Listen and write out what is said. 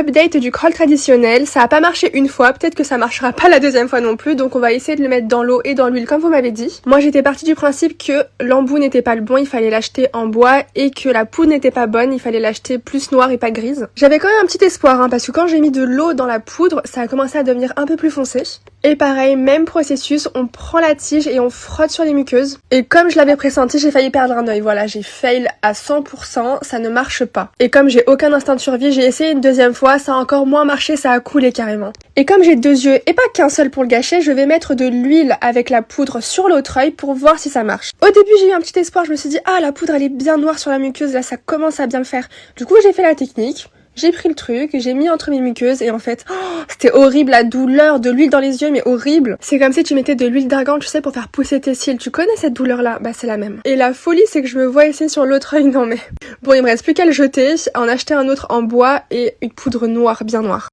update du crawl traditionnel. Ça a pas marché une fois, peut-être que ça marchera pas la deuxième fois non plus, donc on va essayer de le mettre dans l'eau et dans l'huile comme vous m'avez dit. Moi j'étais partie du principe que l'embout n'était pas le bon, il fallait l'acheter en bois, et que la poudre n'était pas bonne, il fallait l'acheter plus noire et pas grise. J'avais quand même un petit espoir parce que quand j'ai mis de l'eau dans la poudre, ça a commencé à devenir un peu plus foncé. Et pareil, même processus, on prend la tige et on frotte sur les muqueuses. Et comme je l'avais pressenti, j'ai failli perdre un œil. Voilà, j'ai fail à 100%, ça ne marche pas. Et comme j'ai aucun instinct de survie, j'ai essayé une deuxième fois, ça a encore moins marché, ça a coulé carrément. Et comme j'ai 2 yeux et pas qu'un seul pour le gâcher, je vais mettre de l'huile avec la poudre sur l'autre œil pour voir si ça marche. Au début, j'ai eu un petit espoir, je me suis dit, ah la poudre elle est bien noire sur la muqueuse, là ça commence à bien le faire. Du coup, j'ai fait la technique. J'ai pris le truc, j'ai mis entre mes muqueuses et en fait, c'était horrible, la douleur, de l'huile dans les yeux, mais horrible. C'est comme si tu mettais de l'huile d'argan, tu sais, pour faire pousser tes cils. Tu connais cette douleur-là? Bah c'est la même. Et la folie, c'est que je me vois essayer sur l'autre œil, non mais... Bon, il me reste plus qu'à le jeter, en acheter un autre en bois et une poudre noire, bien noire.